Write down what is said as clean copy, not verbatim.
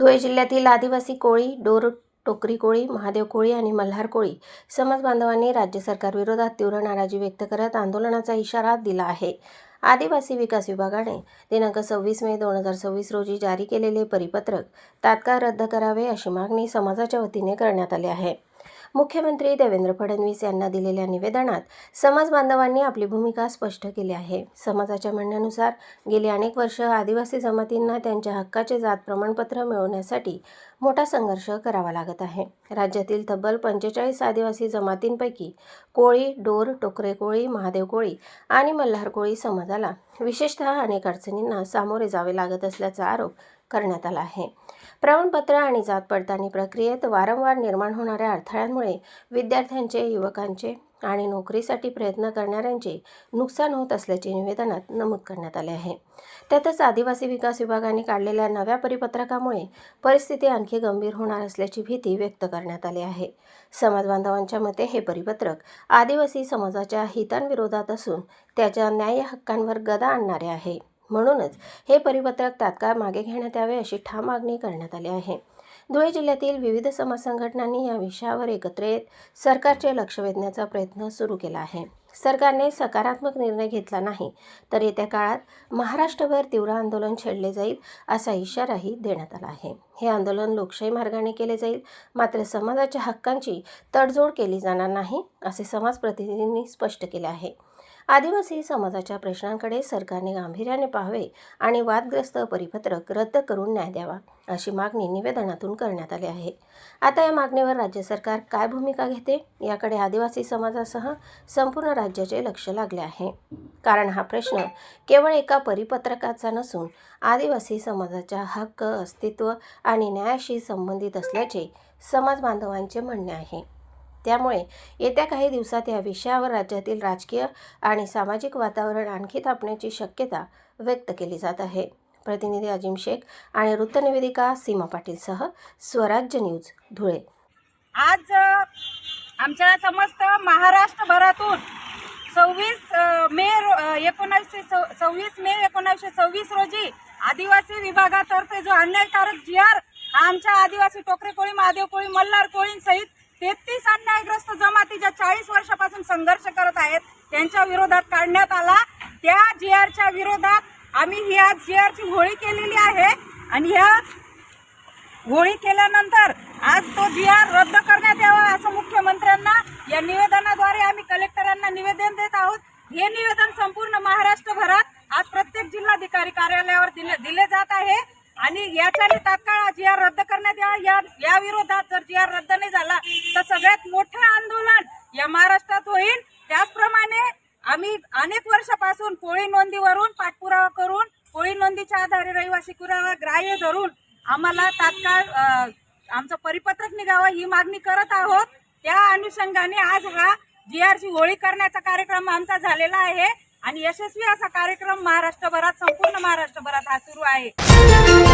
धुळे जिल्ह्यातील आदिवासी कोळी, डोर टोकरी कोळी, महादेव कोळी आणि मल्हार कोळी समाज बांधवांनी राज्य सरकारविरोधात तीव्र नाराजी व्यक्त करत आंदोलनाचा इशारा दिला आहे। आदिवासी विकास विभागाने दिनांक 26 मे 2026 रोजी जारी केलेले परिपत्रक तात्काळ रद्द करावे अशी मागणी समाजाच्या वतीने करण्यात आली आहे। मुख्यमंत्री देवेंद्र फडणवीस यांना दिलेल्या निवेदनात समाज बांधवांनी आपली भूमिका स्पष्ट केली आहे। समाजाच्या म्हणण्यानुसार गेली अनेक वर्ष आदिवासी जमातींना त्यांच्या हक्काचे जात प्रमाणपत्र मिळवण्यासाठी मोठा संघर्ष करावा लागत आहे। राज्यातील तब्बल 45 आदिवासी जमातींपैकी कोळी, डोर, टोकरे कोळी, महादेव कोळी आणि मल्हार कोळी समाजाला विशेषतः अनेक अडचणींना सामोरे जावे लागत असल्याचा आरोप करण्यात आला आहे। प्रमाणपत्र आणि जात पडताळणी प्रक्रियेत वारंवार निर्माण होणाऱ्या अडथळ्यांमुळे विद्यार्थ्यांचे, युवकांचे आणि नोकरीसाठी प्रयत्न करणाऱ्यांचे नुकसान होत असल्याचे निवेदनात नमूद करण्यात आले आहे। त्यातच आदिवासी विकास विभागाने काढलेल्या नव्या परिपत्रकामुळे परिस्थिती आणखी गंभीर होणार असल्याची भीती व्यक्त करण्यात आली आहे। समाज बांधवांच्या मते हे परिपत्रक आदिवासी समाजाच्या हितांविरोधात असून त्याच्या न्याय्य हक्कांवर गदा आणणारे आहे। म्हणूनच हे परिपत्रक तात्काळ मागे घेण्यात यावे अशी ठाम मागणी करण्यात आली आहे। धुळे जिल्ह्यातील विविध समाज संघटनांनी या विषयावर एकत्र येत सरकारचे लक्ष वेधण्याचा प्रयत्न सुरू केला आहे। सरकारने सकारात्मक निर्णय घेतला नाही तर येत्या काळात महाराष्ट्रभर तीव्र आंदोलन छेडले जाईल असा इशाराही देण्यात आला आहे। हे आंदोलन लोकशाही मार्गाने केले जाईल, मात्र समाजाच्या हक्कांची तडजोड केली जाणार नाही असे समाज प्रतिनिधींनी स्पष्ट केले आहे। आदिवासी समाजाच्या प्रश्नांकडे सरकारने गांभीर्याने पाहावे आणि वादग्रस्त परिपत्रक रद्द करून न्याय द्यावा अशी मागणी निवेदनातून करण्यात आली आहे। आता या मागणीवर राज्य सरकार काय भूमिका घेते याकडे आदिवासी समाजासह संपूर्ण राज्याचे लक्ष लागले आहे। कारण हा प्रश्न केवळ एका परिपत्रकाचा नसून आदिवासी समाजाच्या हक्क, अस्तित्व आणि न्यायाशी संबंधित असल्याचे समाज बांधवांचे म्हणणे आहे। त्यामुळे येत्या काही दिवसात या विषयावर राज्यातील राजकीय आणि सामाजिक वातावरण आणखी तापण्याची शक्यता व्यक्त केली जात आहे। प्रतिनिधी अजिम शेख आणि वृत्तनिवेदिका सीमा पाटीलसह स्वराज्य न्यूज धुळे। आज आमच्या समस्त महाराष्ट्रभरातून 26 मे 1926 रोजी आदिवासी विभागातर्फे जो अन्यायकारक GR आमच्या आदिवासी टोकरे कोळी, महादेव कोळी, मल्हार कोळींसहित 33 अन्यायग्रस्त जमाती ज्या 40 वर्षापासून संघर्ष करत आहेत त्यांच्या विरोधात काढण्यात आला। त्या GRच्या विरोधात आम्ही ही आज GRची होळी केलेली आहे आणि ह्या होळी केल्यानंतर आज तो GR रद्द करण्यात यावा असं मुख्यमंत्र्यांना या निवेदनाद्वारे आम्ही कलेक्टरांना निवेदन देत आहोत। हे निवेदन संपूर्ण महाराष्ट्रभरात आज प्रत्येक जिल्हाधिकारी कार्यालयावर दिले जात आहे आणि याच्याने तात्काळ GR रद्द करण्यात यावा। या विरोधात जर GR रद्द नाही झाला तर सगळ्यात मोठे आंदोलन या महाराष्ट्रात होईल। त्याचप्रमाणे आम्ही अनेक वर्षापासून कोळी नोंदीवरून पाठपुरावा करून कोळी नोंदीच्या आधारे रहिवासी पुरावा ग्राह्य धरून आम्हाला तात्काळ आमचं परिपत्रक निघावं ही मागणी करत आहोत। त्या अनुषंगाने आज हा GRची होळी करण्याचा कार्यक्रम आमचा झालेला आहे आणि यशस्वी असा कार्यक्रम महाराष्ट्रभरात, संपूर्ण महाराष्ट्रभरात हा सुरू आहे।